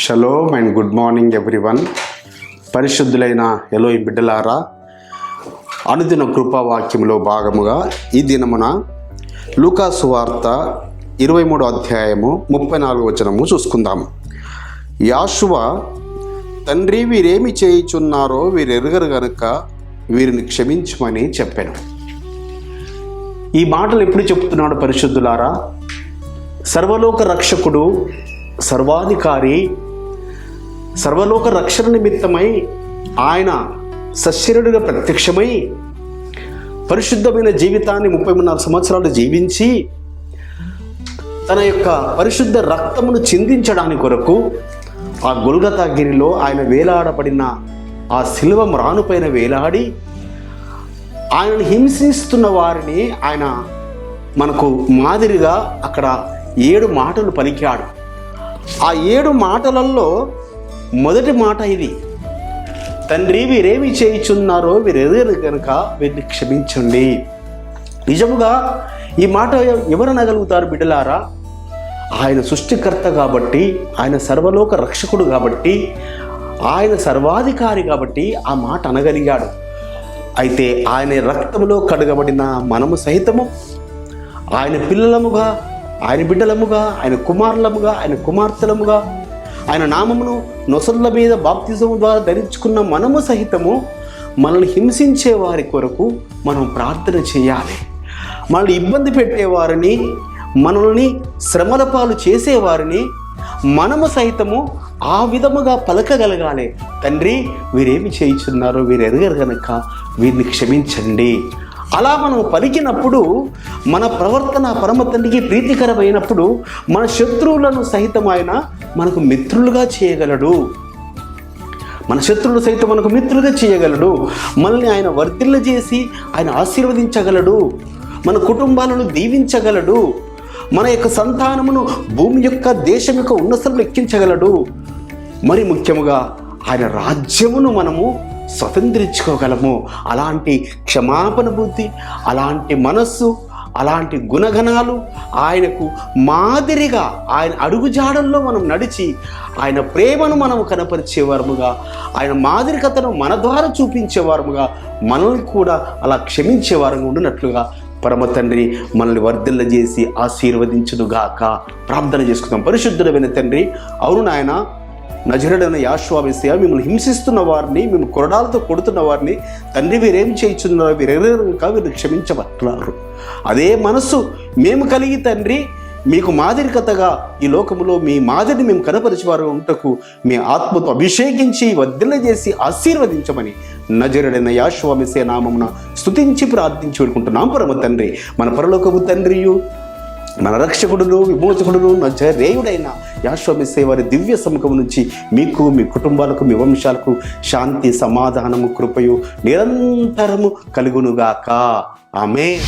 Shalom and good morning everyone. పరిశుద్ధులైన ఎలోయి బిడ్డలారా, అనుదిన కృపావాక్యములో భాగముగా ఈ దినమున లూకా సువార్త 23వ అధ్యాయము 34వ వచనము చూసుకుందాము. యాషువ, తండ్రి వీరేమి చేయుచున్నారో వీరెరుగరు గనుక వీరిని క్షమించమని చెప్పాను. ఈ మాటలు ఎప్పుడు చెప్తున్నాడు పరిశుద్ధులారా? సర్వలోక రక్షకుడు, సర్వాధికారి, సర్వలోక రక్షణ నిమిత్తమై ఆయన సశరీరుడిగా ప్రత్యక్షమై పరిశుద్ధమైన జీవితాన్ని 33 సంవత్సరాలు జీవించి తన యొక్క పరిశుద్ధ రక్తమును చిందించడానికి కొరకు ఆ గొల్గతా గిరిలో ఆయన వేలాడబడిన ఆ శిలువ మ్రానుపైన వేలాడి ఆయనను హింసిస్తున్న వారిని ఆయన మనకు మాదిరిగా అక్కడ 7 మాటలు పలికాడు. ఆ 7 మాటలలో మొదటి మాట ఇది: తండ్రి వీరేమి చేయుచున్నారో వీరెరుగరు కనుక వీరిని క్షమించండి. నిజముగా ఈ మాట ఎవరు అనగలుగుతారు బిడ్డలారా? ఆయన సృష్టికర్త కాబట్టి, ఆయన సర్వలోక రక్షకుడు కాబట్టి, ఆయన సర్వాధికారి కాబట్టి ఆ మాట అనగలిగాడు. అయితే ఆయన రక్తంలో కడగబడిన మనము సహితము ఆయన పిల్లలముగా, ఆయన బిడ్డలముగా, ఆయన కుమారులముగా, ఆయన కుమార్తెలముగా, ఆయన నామమును నొసళ్ళ మీద బాప్తిజం ద్వారా ధరించుకున్న మనము సహితము మనల్ని హింసించే వారి కొరకు మనం ప్రార్థన చేయాలి. మనల్ని ఇబ్బంది పెట్టేవారిని, మనల్ని శ్రమల పాలు చేసేవారిని మనము సైతము ఆ విధముగా పలకగలగాలి. తండ్రి వీరేమి చేయుచున్నారో వీరెరుగరు కనుక వీరిని క్షమించండి. అలా మనం పలికినప్పుడు మన ప్రవర్తన పరమ తండ్రికి ప్రీతికరమైనప్పుడు మన శత్రువులను సహితం ఆయన మనకు మిత్రులుగా చేయగలడు. మన శత్రువులు సైతం మనకు మిత్రులుగా చేయగలడు. మనల్ని ఆయన వర్ధిల్ల చేసి ఆయన ఆశీర్వదించగలడు. మన కుటుంబాలను దీవించగలడు. మన యొక్క సంతానమును భూమి యొక్క దేశం యొక్క ఉన్నతలు ఎక్కించగలడు. మరి ముఖ్యముగా ఆయన రాజ్యమును మనము స్వతంత్రించుకోగలము. అలాంటి క్షమాపణ బుద్ధి, అలాంటి మనస్సు, అలాంటి గుణగణాలు ఆయనకు మాదిరిగా ఆయన అడుగుజాడల్లో మనం నడిచి ఆయన ప్రేమను మనం కనపరిచేవారముగా, ఆయన మాదిరికతను మన ద్వారా చూపించేవారముగా, మనల్ని కూడా అలా క్షమించేవారంగా ఉండినట్లుగా పరమ తండ్రి మనల్ని వర్ధిల్ల చేసి ఆశీర్వదించునుగాక. ప్రార్థన చేసుకుందాం. పరిశుద్ధుడైన తండ్రి, అవును నాయన, నజరుడైన యాషువ మెస్సియా, మిమ్మల్ని హింసిస్తున్న వారిని, మేము కొరడాలతో కొడుతున్న వారిని తండ్రి వీరేం చేయుచున్నారో వీరెరుగక వీరిని క్షమించబట్టున్నారు. అదే మనస్సు మేము కలిగి తండ్రి మీకు మాదిరికతగా ఈ లోకములో మీ మాదిరిని మేము కనపరిచేవారు ఉంటకు మీ ఆత్మతో అభిషేకించి వర్ధిల్ల చేసి ఆశీర్వదించమని నజరుడైన యాషువ మెస్సియా నామమున స్తుతించి ప్రార్థించి వేడుకుంటున్నాం. పరమ తండ్రి, మన పరలోకపు తండ్రియు, మన రక్షకుడును విమోచకుడును నజరేయుడైన యాషువ మెస్సియా వారి దివ్య సముఖం నుంచి మీకు, మీ కుటుంబాలకు, మీ వంశాలకు శాంతి, సమాధానము, కృపయు నిరంతరము కలుగునుగాక. ఆమేన్.